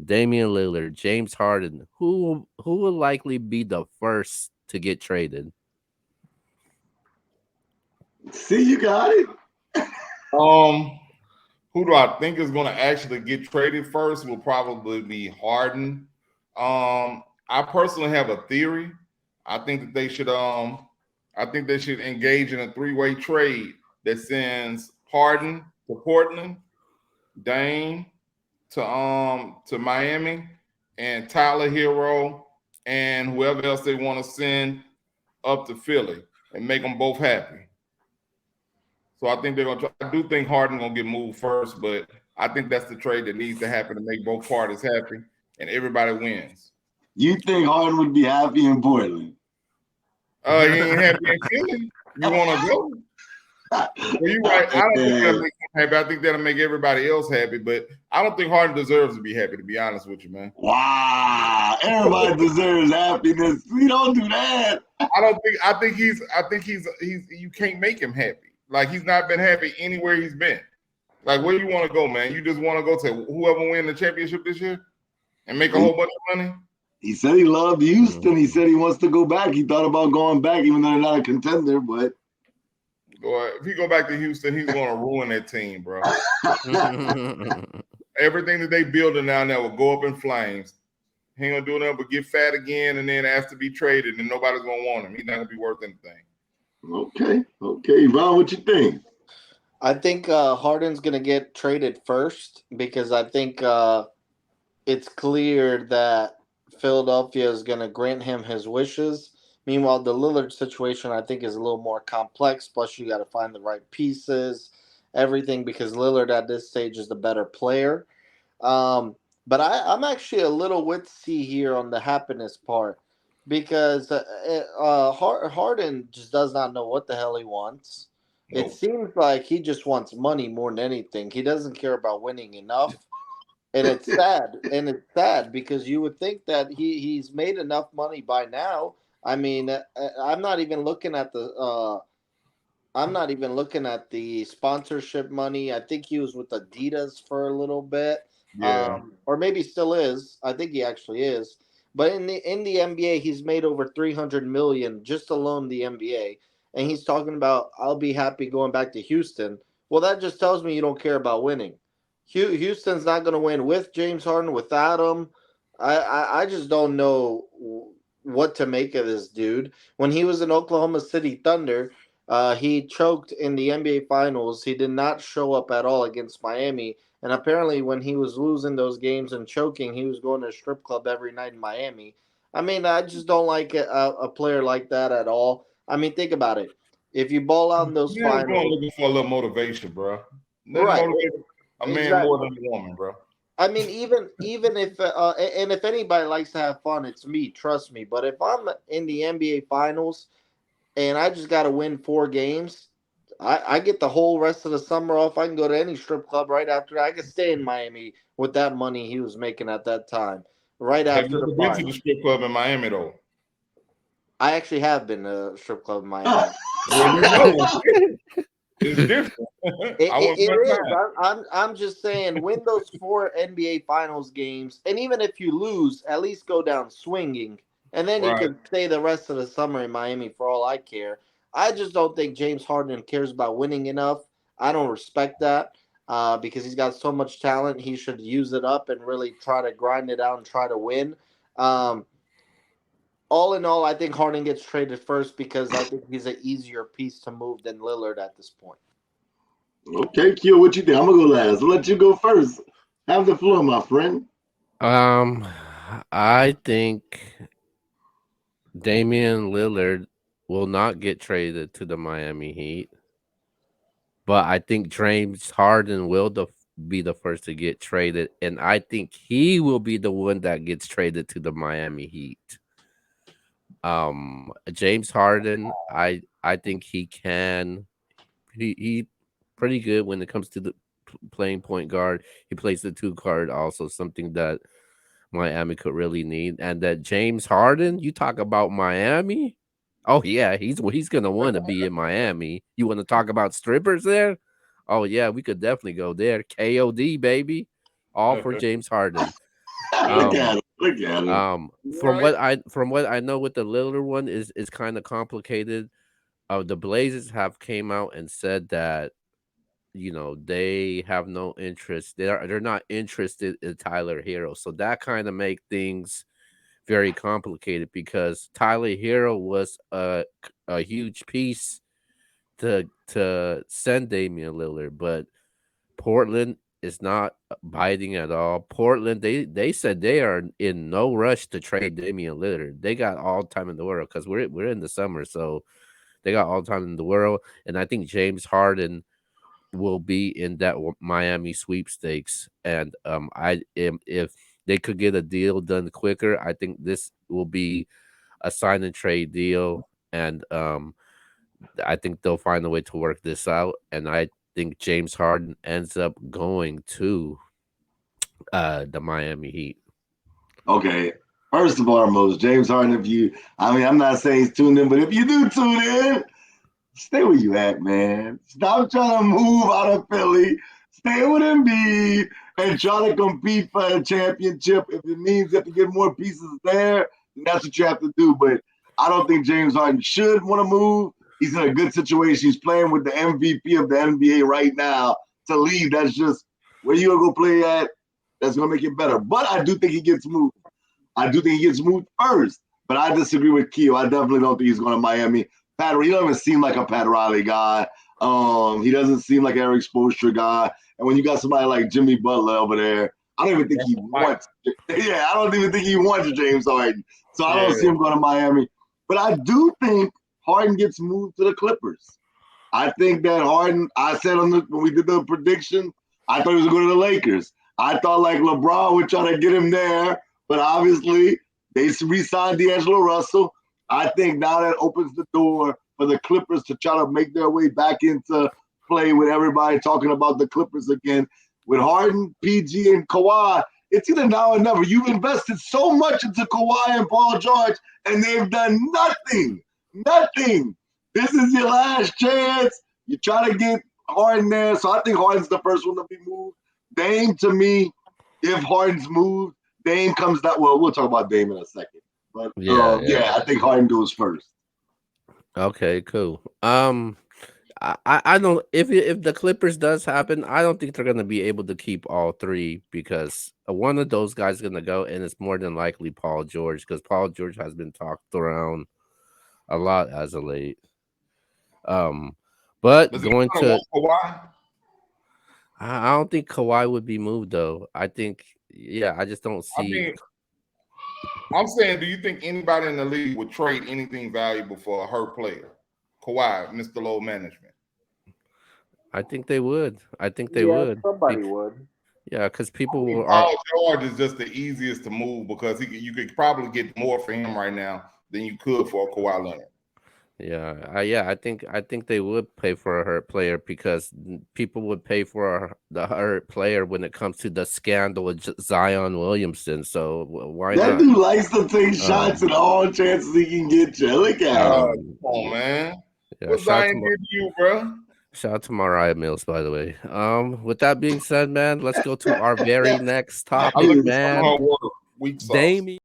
Damian Lillard, James Harden. Who will likely be the first to get traded? See, you got it. Um, who do I think is going to actually get traded first? Will probably be Harden. I personally have a theory. I think that they should. I think they should engage in a three-way trade that sends Harden to Portland, Dame to Miami, and Tyler Hero and whoever else they want to send up to Philly and make them both happy. So I think they're gonna try. I do think Harden gonna get moved first, but I think that's the trade that needs to happen to make both parties happy and everybody wins. You think Harden would be happy in Portland? He ain't happy in Philly. You want to go? Well, you're right. I don't think that'll make him happy. I think that'll make everybody else happy, but I don't think Harden deserves to be happy. To be honest with you, man. Wow, everybody deserves happiness. We don't do that. I don't think. I think he's. You can't make him happy. Like he's not been happy anywhere he's been. Like where you want to go, man? You just want to go to whoever win the championship this year and make a whole bunch of money. He said he loved Houston. He said he wants to go back. He thought about going back, even though they're not a contender. But if he go back to Houston, he's going to ruin that team, bro. Everything that they building down there will go up in flames. He ain't gonna do nothing but get fat again, and then ask to be traded, and nobody's gonna want him. He's not gonna be worth anything. Okay, Ron, what you think? I think Harden's going to get traded first because I think it's clear that Philadelphia is going to grant him his wishes. Meanwhile, the Lillard situation I think is a little more complex. Plus, you got to find the right pieces, everything, because Lillard at this stage is the better player. But I'm actually a little witsy here on the happiness part because Harden just does not know what the hell he wants. Nope. It seems like he just wants money more than anything. He doesn't care about winning enough. And it's sad. And it's sad because you would think that he's made enough money by now. I mean, I'm not even looking at the sponsorship money. I think he was with Adidas for a little bit. Yeah. Or maybe still is. I think he actually is. But in the NBA, he's made over 300 million just alone the NBA. And he's talking about, I'll be happy going back to Houston. Well, that just tells me you don't care about winning. Houston's not going to win with James Harden, without him. I just don't know what to make of this dude. When he was in Oklahoma City Thunder, he choked in the NBA Finals. He did not show up at all against Miami. And apparently when he was losing those games and choking, he was going to a strip club every night in Miami. I mean, I just don't like a player like that at all. I mean, think about it. If you ball out in those You're going finals, looking for a little motivation, bro. right? Motivate a man more than a woman, bro. I mean, even if and if anybody likes to have fun, it's me. Trust me. But if I'm in the NBA Finals and I just got to win 4 games, I get the whole rest of the summer off. I can go to any strip club right after that. I can stay in Miami with that money he was making at that time. Right Have after you the ever been to the finals. strip club in Miami though? I actually have been to a strip club in Miami. Well, you know, it's different. It is. I'm just saying, win those 4 NBA Finals games, and even if you lose, at least go down swinging, and then you Right. can stay the rest of the summer in Miami for all I care. I just don't think James Harden cares about winning enough. I don't respect that because he's got so much talent. He should use it up and really try to grind it out and try to win. Um, all in all, I think Harden gets traded first because I think he's an easier piece to move than Lillard at this point. Okay, Q, what you think? I'm gonna go last. I'll let you go first. Have the floor, my friend. Um, I think Damian Lillard will not get traded to the Miami Heat, but I think James Harden will be the first to get traded, and I think he will be the one that gets traded to the Miami Heat. James Harden, I think he can. He pretty good when it comes to the playing point guard. He plays the 2 card, also something that Miami could really need. And that James Harden, you talk about Miami. Oh yeah, he's gonna want to be in Miami. You want to talk about strippers there? Oh yeah, we could definitely go there. KOD baby, all for James Harden. Look at him. Look at him. From what I know with the Lillard one is kind of complicated. The Blazers have came out and said that they have no interest. They're not interested in Tyler Hero, so that kind of make things very complicated because Tyler Hero was a huge piece to send Damian Lillard, but Portland is not biting at all. Portland, they said they are in no rush to trade Damian Lillard. They got all time in the world because we're in the summer, so they got all time in the world. And I think James Harden will be in that Miami sweepstakes. And if they could get a deal done quicker, I think this will be a sign and trade deal. And I think they'll find a way to work this out. And I think James Harden ends up going to the Miami Heat. Okay. First of all, James Harden, I'm not saying he's tuned in, but if you do tune in, stay where you at, man. Stop trying to move out of Philly. Stay with Embiid and try to compete for a championship. If it means you have to get more pieces there, then that's what you have to do. But I don't think James Harden should want to move. He's in a good situation. He's playing with the MVP of the NBA right now. To leave, that's just where you gonna go play at. That's gonna make it better. But I do think he gets moved. I do think he gets moved first. But I disagree with Keo. I definitely don't think he's going to Miami. He don't even seem like a Pat Riley guy. He doesn't seem like an Eric Spoelstra guy. And when you got somebody like Jimmy Butler over there, I don't even think he wants. Yeah, I don't even think he wants James Harden. So I don't see him going to Miami. But I do think Harden gets moved to the Clippers. I think that Harden. I said when we did the prediction, I thought he was going to go to the Lakers. I thought like LeBron would try to get him there, but obviously they re-signed D'Angelo Russell. I think now that opens the door for the Clippers to try to make their way back into play with everybody talking about the Clippers again. With Harden, PG, and Kawhi, it's either now or never. You've invested so much into Kawhi and Paul George, and they've done nothing. Nothing. This is your last chance. You try to get Harden there, so I think Harden's the first one to be moved. Dame, to me, if Harden's moved, Dame comes that. Well, we'll talk about Dame in a second. But yeah, I think Harden goes first. Okay, cool. I don't if the Clippers does happen, I don't think they're gonna be able to keep all three because one of those guys is gonna go, and it's more than likely Paul George because Paul George has been talked around a lot as of late. But going to Kawhi? I don't think Kawhi would be moved though. I think I just don't see. I'm saying, do you think anybody in the league would trade anything valuable for a hurt player? Kawhi, Mr. Low Management. I think they would. I think they would. Somebody would. Yeah, because people will. Paul George is just the easiest to move because you could probably get more for him right now than you could for a Kawhi Leonard. Yeah, I think they would pay for a hurt player because people would pay for the hurt player when it comes to the scandal of Zion Williamson. So why not? That dude likes to take shots at all chances he can get you. Look at him. Come on, man. Yeah, what Zion did to you, bro? Shout out to Mariah Mills, by the way. With that being said, man, let's go to our very next topic, man. Weak sauce. Damian